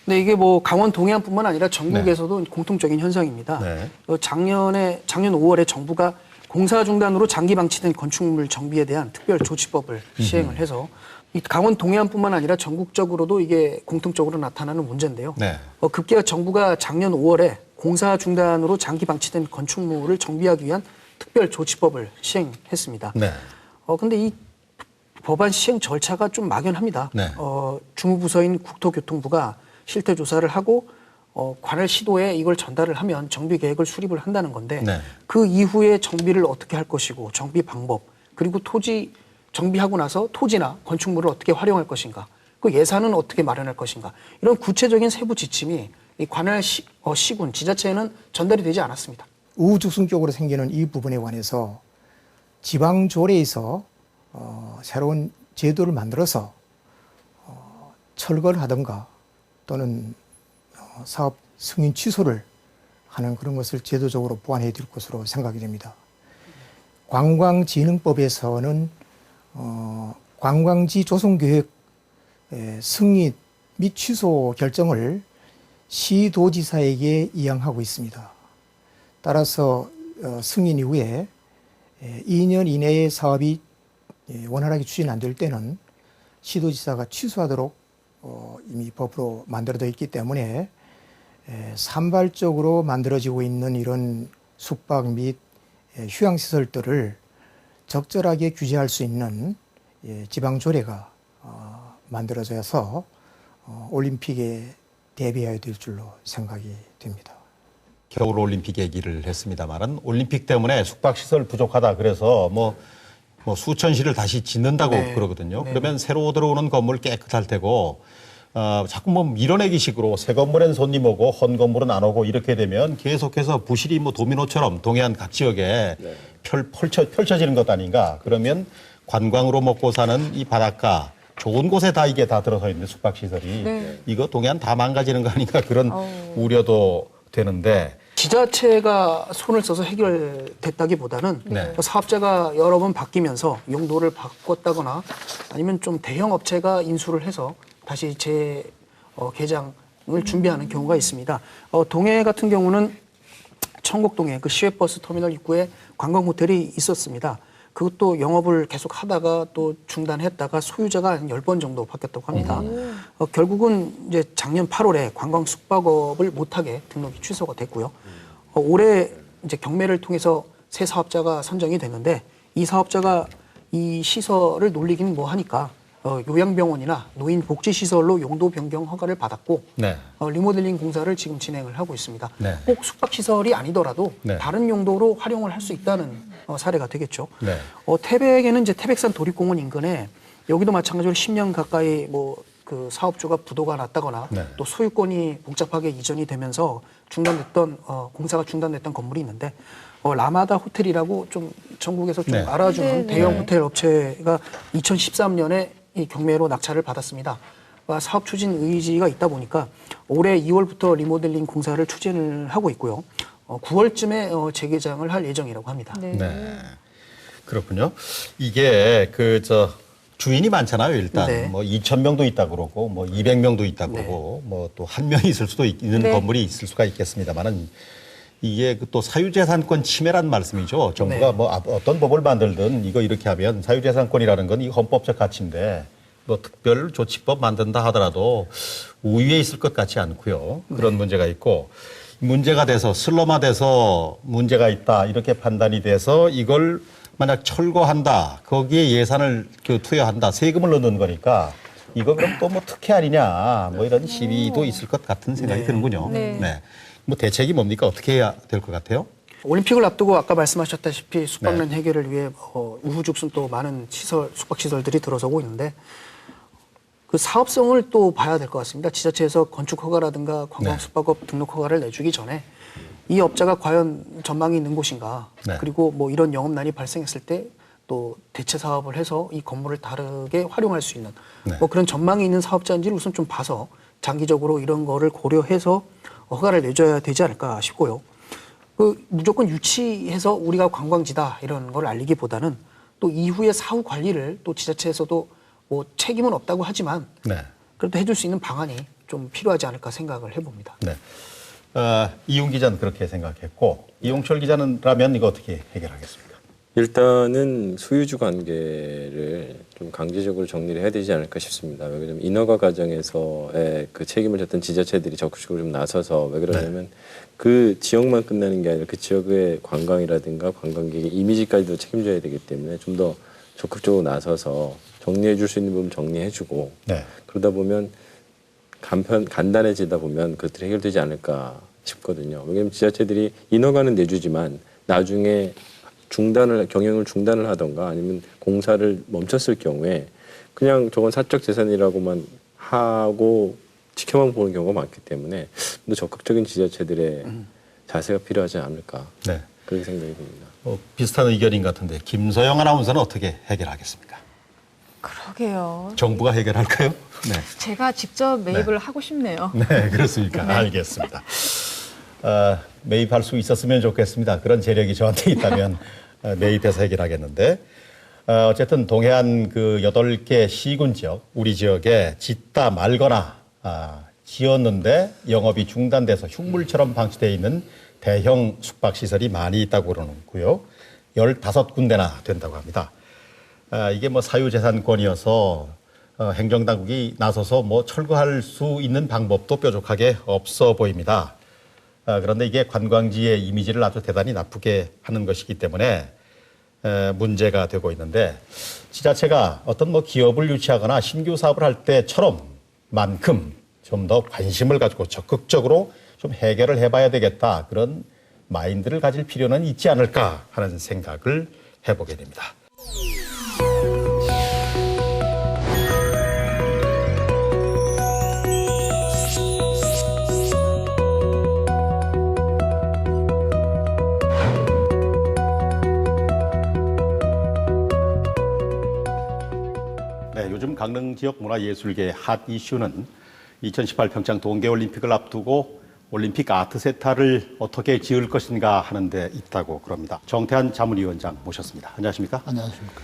네, 이게 뭐 강원 동해안뿐만 아니라 전국에서도 공통적인 현상입니다. 네. 작년 5월에 정부가 공사 중단으로 장기 방치된 건축물 정비에 대한 특별 조치법을 시행을 해서 이 강원 동해안뿐만 아니라 전국적으로도 이게 공통적으로 나타나는 문제인데요. 네. 급기야 정부가 작년 5월에 공사 중단으로 장기 방치된 건축물을 정비하기 위한 특별 조치법을 시행했습니다. 네. 근데 이 법안 시행 절차가 좀 막연합니다. 네. 주무부서인 국토교통부가 실태 조사를 하고 관할 시도에 이걸 전달을 하면 정비 계획을 수립을 한다는 건데 네. 그 이후에 정비를 어떻게 할 것이고 정비 방법 그리고 토지 정비하고 나서 토지나 건축물을 어떻게 활용할 것인가 그 예산은 어떻게 마련할 것인가 이런 구체적인 세부 지침이 이 관할 시군 지자체에는 전달이 되지 않았습니다. 우후죽순적으로 생기는 이 부분에 관해서 지방조례에서 새로운 제도를 만들어서 철거를 하든가 또는 사업 승인 취소를 하는 그런 것을 제도적으로 보완해야 될 것으로 생각이 됩니다. 관광진흥법에서는 관광지 조성계획 승인 및 취소 결정을 시도지사에게 이양하고 있습니다. 따라서 승인 이후에 2년 이내에 사업이 원활하게 추진 안 될 때는 시도지사가 취소하도록 이미 법으로 만들어져 있기 때문에 산발적으로 만들어지고 있는 이런 숙박 및 휴양시설들을 적절하게 규제할 수 있는 지방조례가 만들어져서 올림픽에 대비해야 될 줄로 생각이 됩니다. 겨울 올림픽 얘기를 했습니다만은 올림픽 때문에 숙박시설 부족하다 그래서 뭐 수천 시를 다시 짓는다고 네. 그러거든요. 네. 그러면 새로 들어오는 건물 깨끗할 테고 자꾸 뭐 밀어내기 식으로 새 건물엔 손님 오고 헌 건물은 안 오고 이렇게 되면 계속해서 부실이 뭐 도미노처럼 동해안 각 지역에 펼쳐지는 것 아닌가. 그러면 관광으로 먹고 사는 이 바닷가 좋은 곳에 다 이게 다 들어서 있는 숙박시설이 네. 이거 동해안 다 망가지는 거 아닌가 그런 우려도 되는데 지자체가 손을 써서 해결됐다기보다는 네. 사업자가 여러 번 바뀌면서 용도를 바꿨다거나 아니면 좀 대형 업체가 인수를 해서 다시 개장 준비하는 경우가 있습니다. 동해 같은 경우는 청곡동에 그 시외버스 터미널 입구에 관광 호텔이 있었습니다. 그것도 영업을 계속 하다가 또 중단했다가 소유자가 한 10번 정도 바뀌었다고 합니다. 결국은 이제 작년 8월에 관광 숙박업을 못하게 등록이 취소가 됐고요. 올해 이제 경매를 통해서 새 사업자가 선정이 됐는데 이 사업자가 이 시설을 놀리긴 뭐 하니까 요양병원이나 노인복지시설로 용도 변경 허가를 받았고 네. 리모델링 공사를 지금 진행을 하고 있습니다. 네. 꼭 숙박시설이 아니더라도 네. 다른 용도로 활용을 할 수 있다는 사례가 되겠죠. 네. 태백에는 이제 태백산 도립공원 인근에 여기도 마찬가지로 10년 가까이 뭐 그 사업주가 부도가 났다거나 네. 또 소유권이 복잡하게 이전이 되면서 중단됐던 공사가 중단됐던 건물이 있는데 라마다 호텔이라고 좀 전국에서 좀 네. 알아주는 네, 대형 네. 호텔 업체가 2013년에 이 경매로 낙찰을 받았습니다. 사업 추진 의지가 있다 보니까 올해 2월부터 리모델링 공사를 추진을 하고 있고요. 9월쯤에 재개장을 할 예정이라고 합니다. 네. 네. 그렇군요. 이게 주인이 많잖아요, 일단. 네. 뭐 2,000명도 있다 그러고 뭐 200명도 있다 네. 그러고 뭐 또 한 명이 있을 수도 있는 네. 건물이 있을 수가 있겠습니다만은 이게 또 사유재산권 침해란 말씀이죠. 정부가 네. 뭐 어떤 법을 만들든 이거 이렇게 하면 사유재산권이라는 건 이 헌법적 가치인데 뭐 특별 조치법 만든다 하더라도 우위에 있을 것 같지 않고요. 그런 문제가 있고 문제가 돼서 슬럼화돼서 문제가 있다 이렇게 판단이 돼서 이걸 만약 철거한다 거기에 예산을 투여한다 세금을 넣는 거니까 이거 그럼 또 뭐 특혜 아니냐 뭐 이런 시비도 있을 것 같은 생각이 네. 드는군요. 네. 뭐 대책이 뭡니까 어떻게 해야 될 것 같아요? 올림픽을 앞두고 아까 말씀하셨다시피 숙박난 해결을 위해 우후죽순 또 많은 숙박시설들이 들어서고 있는데 그 사업성을 또 봐야 될 것 같습니다. 지자체에서 건축 허가라든가 관광 숙박업 등록 허가를 내주기 전에 이 업자가 과연 전망이 있는 곳인가 네. 그리고 뭐 이런 영업난이 발생했을 때 또 대체 사업을 해서 이 건물을 다르게 활용할 수 있는 네. 뭐 그런 전망이 있는 사업자인지를 우선 좀 봐서 장기적으로 이런 거를 고려해서 허가를 내줘야 되지 않을까 싶고요. 무조건 유치해서 우리가 관광지다 이런 걸 알리기보다는 또 이후의 사후 관리를 또 지자체에서도 뭐 책임은 없다고 하지만 네. 그래도 해줄 수 있는 방안이 좀 필요하지 않을까 생각을 해봅니다. 네. 이용 기자는 그렇게 생각했고 이용철 기자는라면 이거 어떻게 해결하겠습니까? 일단은 소유주 관계를 좀 강제적으로 정리를 해야 되지 않을까 싶습니다. 왜냐하면 인허가 과정에서의 그 책임을 졌던 지자체들이 적극적으로 좀 나서서 왜 그러냐면 그 지역만 끝나는 게 아니라 그 지역의 관광이라든가 관광객의 이미지까지도 책임져야 되기 때문에 좀 더 적극적으로 나서서 정리해 줄 수 있는 부분 정리해 주고 네. 그러다 보면 간단해지다 보면 그것들이 해결되지 않을까 싶거든요. 왜냐하면 지자체들이 인허가는 내주지만 나중에 경영을 중단을 하던가 아니면 공사를 멈췄을 경우에 그냥 저건 사적 재산이라고만 하고 지켜만 보는 경우가 많기 때문에 좀 더 적극적인 지자체들의 자세가 필요하지 않을까 네. 그렇게 생각이 듭니다. 비슷한 의견인 것 같은데 김서영 아나운서는 어떻게 해결하겠습니까? 그러게요. 정부가 해결할까요? 네. 제가 직접 매입을 하고 싶네요. 네, 그렇습니까? 알겠습니다. 매입할 수 있었으면 좋겠습니다. 그런 재력이 저한테 있다면 매입해서 해결하겠는데 어쨌든 동해안 그 8개 시군 지역, 우리 지역에 짓다 말거나 지었는데 영업이 중단돼서 흉물처럼 방치되어 있는 대형 숙박시설이 많이 있다고 그러는고요. 15군데나 된다고 합니다. 이게 뭐 사유재산권이어서 행정당국이 나서서 뭐 철거할 수 있는 방법도 뾰족하게 없어 보입니다. 그런데 이게 관광지의 이미지를 아주 대단히 나쁘게 하는 것이기 때문에 문제가 되고 있는데 지자체가 어떤 뭐 기업을 유치하거나 신규 사업을 할 때처럼만큼 좀 더 관심을 가지고 적극적으로 좀 해결을 해봐야 되겠다. 그런 마인드를 가질 필요는 있지 않을까 하는 생각을 해보게 됩니다. 네, 요즘 강릉 지역 문화예술계의 핫 이슈는 2018 평창 동계올림픽을 앞두고 올림픽 아트센터를 어떻게 지을 것인가 하는 데 있다고 그럽니다. 정태한 자문위원장 모셨습니다. 안녕하십니까? 안녕하십니까.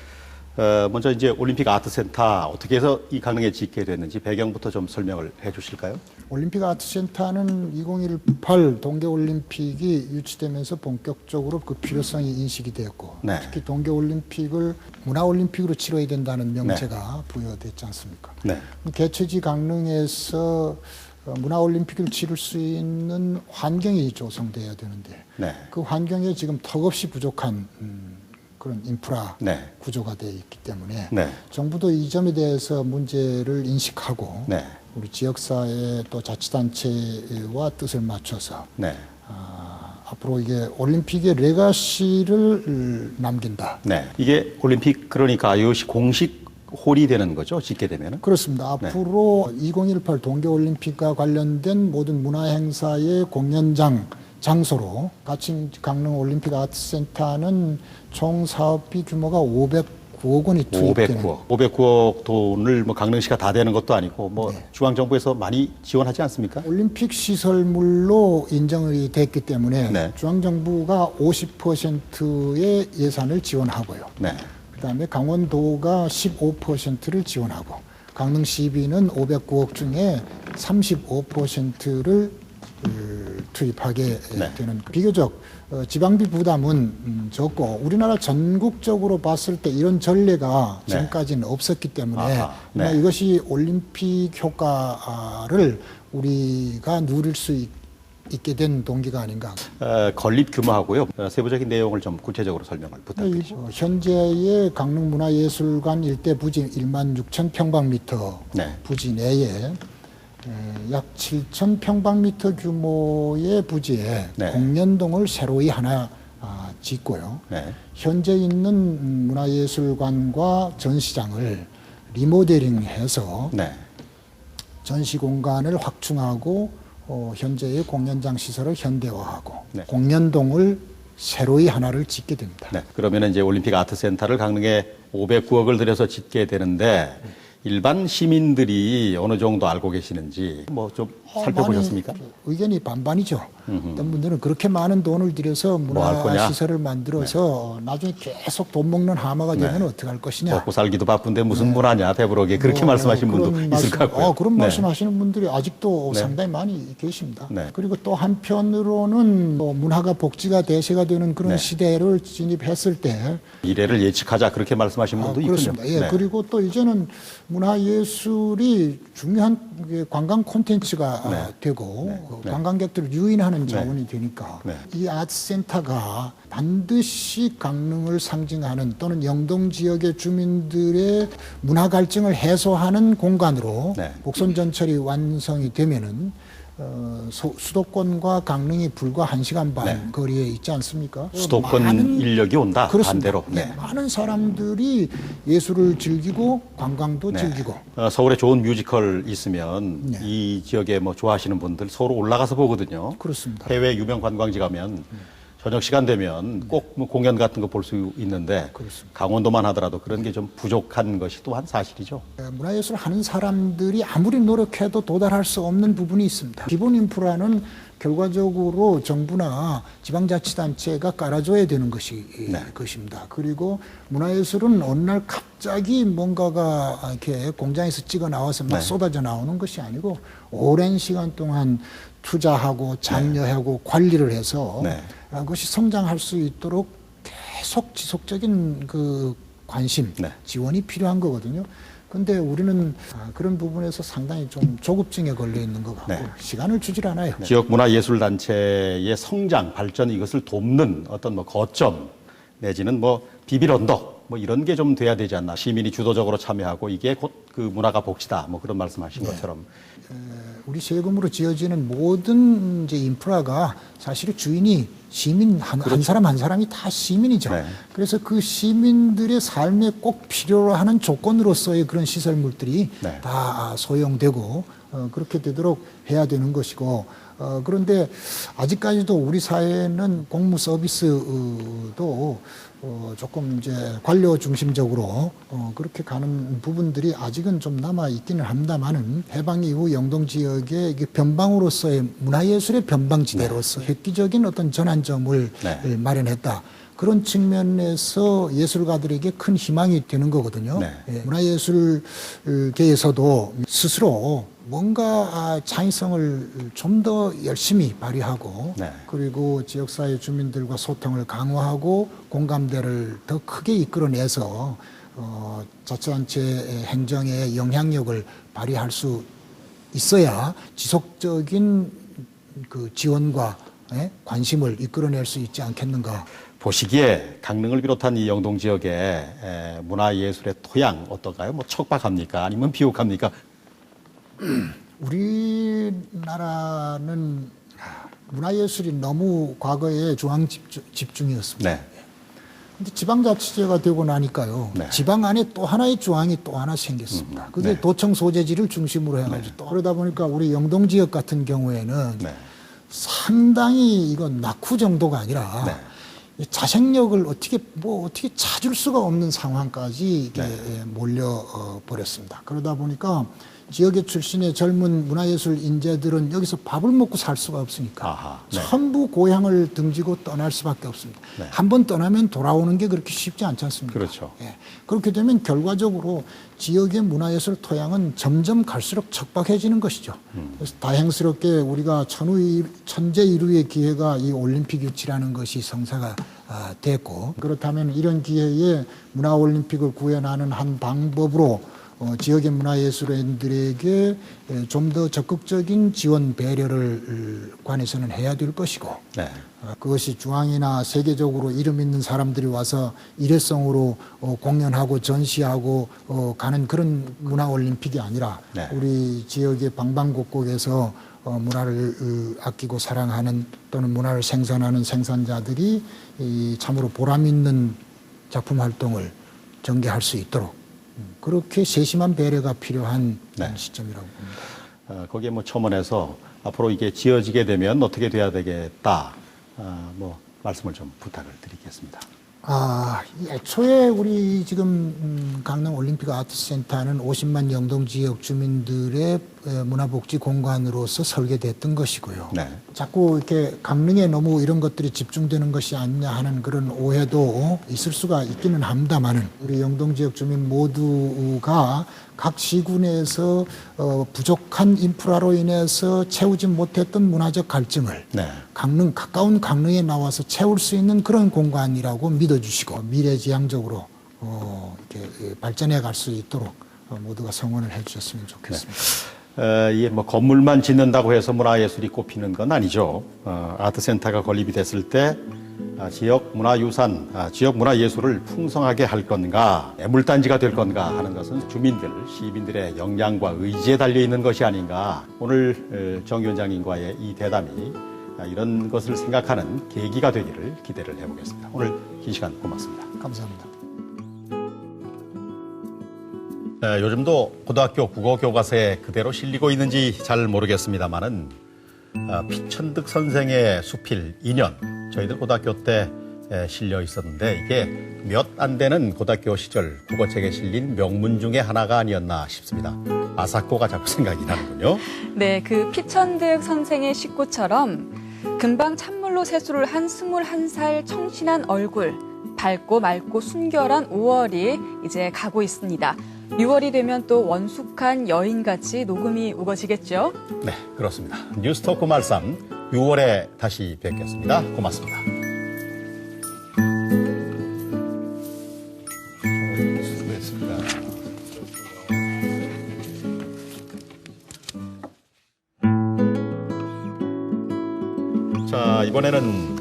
먼저 이제 올림픽 아트센터 어떻게 해서 이 강릉에 짓게 됐는지 배경부터 좀 설명을 해 주실까요? 올림픽 아트센터는 2018 동계올림픽이 유치되면서 본격적으로 그 필요성이 인식이 되었고 네. 특히 동계올림픽을 문화올림픽으로 치러야 된다는 명제가 부여됐지 않습니까? 네. 개최지 강릉에서 문화올림픽을 치를 수 있는 환경이 조성돼야 되는데 네. 그 환경에 지금 턱없이 부족한 그런 인프라 네. 구조가 되어 있기 때문에 네. 정부도 이 점에 대해서 문제를 인식하고 네. 우리 지역사회 또 자치단체와 뜻을 맞춰서 네. 앞으로 이게 올림픽의 레가시를 남긴다. 네. 이게 올림픽 그러니까 IOC 공식 홀이 되는 거죠. 짓게 되면은. 그렇습니다. 앞으로 2018 동계올림픽과 관련된 모든 문화행사의 공연장 장소로 가칭 강릉 올림픽 아트센터는 총 사업비 규모가 509억 원이 투입되는 509억 돈을 뭐 강릉시가 다 되는 것도 아니고 뭐 중앙정부에서 많이 지원하지 않습니까? 올림픽 시설물로 인정이 됐기 때문에 네. 중앙정부가 50%의 예산을 지원하고요. 네. 그다음에 강원도가 15%를 지원하고 강릉 시비는 509억 중에 35%를 투입하게 네. 되는 비교적 지방비 부담은 적고 우리나라 전국적으로 봤을 때 이런 전례가 네. 지금까지는 없었기 때문에 아하, 네. 이것이 올림픽 효과를 우리가 누릴 수 있게 된 동기가 아닌가. 건립 규모하고요. 세부적인 내용을 좀 구체적으로 설명을 부탁드립니다. 현재의 강릉문화예술관 일대 부지 1만 6천 평방미터 네. 부지 내에 약 7천 평방미터 규모의 부지에 네. 공연동을 새로이 하나 짓고요. 네. 현재 있는 문화예술관과 전시장을 리모델링해서 네. 전시 공간을 확충하고 현재의 공연장 시설을 현대화하고 네. 공연동을 새로이 하나를 짓게 됩니다. 네. 그러면 이제 올림픽 아트센터를 강릉에 509억을 들여서 짓게 되는데 일반 시민들이 어느 정도 알고 계시는지 뭐 좀 살펴보셨습니까? 많이 의견이 반반이죠. 어떤 분들은 그렇게 많은 돈을 들여서 할 거냐? 문화시설을 만들어서 나중에 계속 돈 먹는 하마가 되면 어떡할 것이냐. 먹고 살기도 바쁜데 무슨 문화냐 배부르게 그렇게 말씀하신 분도 있을 것 같고요. 그런 네. 말씀하시는 분들이 아직도 네. 상당히 많이 계십니다. 네. 그리고 또 한편으로는 문화가 복지가 대세가 되는 그런 네. 시대를 진입했을 때 미래를 예측하자 그렇게 말씀하신 분도 있군요. 그렇습니다. 예, 네. 그리고 또 이제는 문화예술이 중요한 관광 콘텐츠가 되고 관광객들을 유인하는 자원이 되니까 이 아트센터가 반드시 강릉을 상징하는 또는 영동 지역의 주민들의 문화 갈증을 해소하는 공간으로 곡선 전철이 완성이 되면은 수도권과 강릉이 불과 1시간 반 거리에 있지 않습니까? 수도권 많은 인력이 온다. 그렇습니다. 반대로. 네. 많은 사람들이 예술을 즐기고 관광도 즐기고 서울에 좋은 뮤지컬 있으면 이 지역에 뭐 좋아하시는 분들 서로 올라가서 보거든요. 그렇습니다. 해외 유명 관광지 가면 저녁 시간 되면 꼭 뭐 공연 같은 거 볼 수 있는데 강원도만 하더라도 그런 게 좀 부족한 것이 또한 사실이죠. 문화예술을 하는 사람들이 아무리 노력해도 도달할 수 없는 부분이 있습니다. 기본 인프라는 결과적으로 정부나 지방자치단체가 깔아줘야 되는 것입니다. 그리고 문화예술은 어느 날 갑자기 뭔가가 이렇게 공장에서 찍어 나와서 막 쏟아져 나오는 것이 아니고 오랜 시간 동안 투자하고 장려하고 관리를 해서 그것이 성장할 수 있도록 계속 지속적인 그 관심, 지원이 필요한 거거든요. 근데 우리는 그런 부분에서 상당히 좀 조급증에 걸려 있는 것 같고 시간을 주질 않아요. 지역 문화예술단체의 성장, 발전 이것을 돕는 어떤 뭐 거점 내지는 뭐 비빌 언덕 뭐 이런 게 좀 돼야 되지 않나. 시민이 주도적으로 참여하고 이게 곧 그 문화가 복지다. 뭐 그런 말씀하신 것처럼. 우리 세금으로 지어지는 모든 이제 인프라가 사실 주인이 시민 한 사람 한 사람이 다 시민이죠. 그래서 그 시민들의 삶에 꼭 필요로 하는 조건으로서의 그런 시설물들이 다 소용되고 그렇게 되도록 해야 되는 것이고 그런데 아직까지도 우리 사회는 공무 서비스도 조금 이제 관료 중심적으로 그렇게 가는 부분들이 아직은 좀 남아 있기는 합니다만은 해방 이후 영동 지역의 변방으로서의 문화예술의 변방지대로서 획기적인 어떤 전환점을 마련했다. 그런 측면에서 예술가들에게 큰 희망이 되는 거거든요. 네. 예, 문화예술계에서도 스스로 뭔가 창의성을 좀 더 열심히 발휘하고 네. 그리고 지역사회 주민들과 소통을 강화하고 공감대를 더 크게 이끌어내서 자치단체 행정에 영향력을 발휘할 수 있어야 지속적인 그 지원과 관심을 이끌어낼 수 있지 않겠는가. 보시기에 강릉을 비롯한 이 영동 지역의 문화예술의 토양 어떤가요? 뭐 척박합니까? 아니면 비옥합니까? 우리나라는 문화예술이 너무 과거에 중앙 집중이었습니다. 네. 근데 지방자치제가 되고 나니까요. 네. 지방 안에 또 하나의 중앙이 또 하나 생겼습니다. 그게 네. 도청 소재지를 중심으로 해가지고 또 그러다 보니까 우리 영동 지역 같은 경우에는 네. 상당히 이건 낙후 정도가 아니라 네. 이 자생력을 어떻게 찾을 수가 없는 상황까지 이게 몰려 버렸습니다. 그러다 보니까 지역의 출신의 젊은 문화예술 인재들은 여기서 밥을 먹고 살 수가 없으니까 아하, 네. 전부 고향을 등지고 떠날 수밖에 없습니다. 네. 한 번 떠나면 돌아오는 게 그렇게 쉽지 않지 않습니까? 그렇죠. 예. 그렇게 되면 결과적으로 지역의 문화예술 토양은 점점 갈수록 척박해지는 것이죠. 그래서 다행스럽게 우리가 천재 이루의 기회가 이 올림픽 유치라는 것이 성사가 됐고, 그렇다면 이런 기회에 문화올림픽을 구현하는 한 방법으로 지역의 문화예술인들에게 좀 더 적극적인 지원 배려를 관해서는 해야 될 것이고, 네. 그것이 중앙이나 세계적으로 이름 있는 사람들이 와서 일회성으로 공연하고 전시하고 가는 그런 문화올림픽이 아니라 네. 우리 지역의 방방곡곡에서 문화를 아끼고 사랑하는 또는 문화를 생산하는 생산자들이 참으로 보람 있는 작품 활동을 전개할 수 있도록 그렇게 세심한 배려가 필요한 네. 시점이라고 봅니다. 거기에 뭐 첨언해서 앞으로 이게 지어지게 되면 어떻게 돼야 되겠다. 뭐 말씀을 좀 부탁을 드리겠습니다. 애초에 우리 지금 강릉 올림픽 아트센터는 50만 영동 지역 주민들의 문화복지 공간으로서 설계됐던 것이고요. 네. 자꾸 이렇게 강릉에 너무 이런 것들이 집중되는 것이 아니냐 하는 그런 오해도 있을 수가 있기는 합니다만은 우리 영동 지역 주민 모두가 각 시군에서 부족한 인프라로 인해서 채우지 못했던 문화적 갈증을 네. 가까운 강릉에 나와서 채울 수 있는 그런 공간이라고 믿어주시고 미래지향적으로 이렇게 발전해 갈 수 있도록 모두가 성원을 해주셨으면 좋겠습니다. 이게 뭐 건물만 짓는다고 해서 문화예술이 꼽히는 건 아니죠. 아트센터가 건립이 됐을 때 지역 문화유산, 지역 문화예술을 풍성하게 할 건가, 애물단지가 될 건가 하는 것은 주민들, 시민들의 역량과 의지에 달려 있는 것이 아닌가. 오늘 정 위원장님과의 이 대담이 이런 것을 생각하는 계기가 되기를 기대를 해보겠습니다. 오늘 긴 시간 고맙습니다. 감사합니다. 요즘도 고등학교 국어 교과서에 그대로 실리고 있는지 잘 모르겠습니다만은 피천득 선생의 수필 인연 저희들 고등학교 때 실려 있었는데 이게 몇 안 되는 고등학교 시절 국어책에 실린 명문 중에 하나가 아니었나 싶습니다. 아사코가 자꾸 생각이 나는군요. 네, 그 피천득 선생의 식구처럼 금방 찬물로 세수를 한 21살 청신한 얼굴, 밝고 맑고 순결한 5월이 이제 가고 있습니다. 6월이 되면 또 원숙한 여인같이 녹음이 우거지겠죠? 네, 그렇습니다. 뉴스토크 말씀 6월에 다시 뵙겠습니다. 고맙습니다. 수고했습니다. 자, 이번에는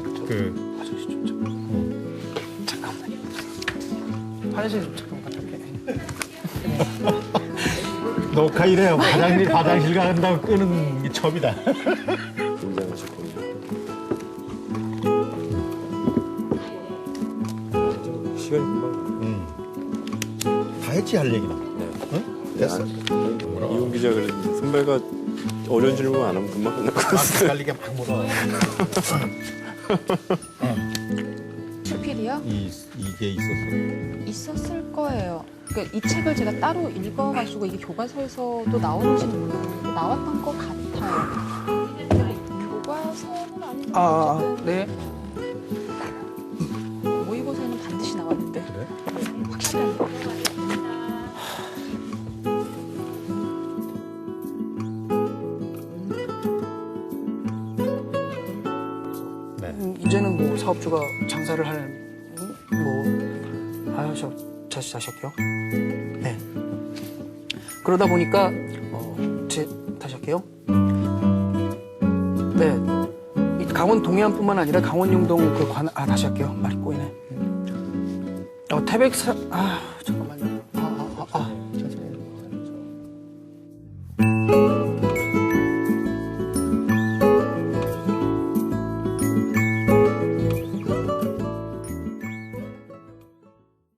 화장실 좀 잠깐 갔다 올게. 녹화 이래요. 화장실 간다고 끄는 게 처음이다. 긴장하셨군요. 시간이 금방. 다 했지 할 얘기는. 네. 응? 됐어. 이훈 기자 그랬는데 선배가 어려운 질문 안 하면 금방 끝날 것 같아요. 헷갈리게 막 물어. 수필이요? 이게 있었을 거예요. 그러니까 이 책을 제가 따로 읽어가지고 이게 교과서에서도 나오는지는 모르겠는데 나왔던 것 같아요. 교과서는 아닌데 어쨌든 네. 같은데. 확실한데. 이제는 뭐 사업주가 장사를 할 자셨고요. 네. 그러다 보니까 다시 할게요. 네. 이 강원 동해안뿐만 아니라 강원 영동 다시 할게요. 말이 꼬이네. 태백산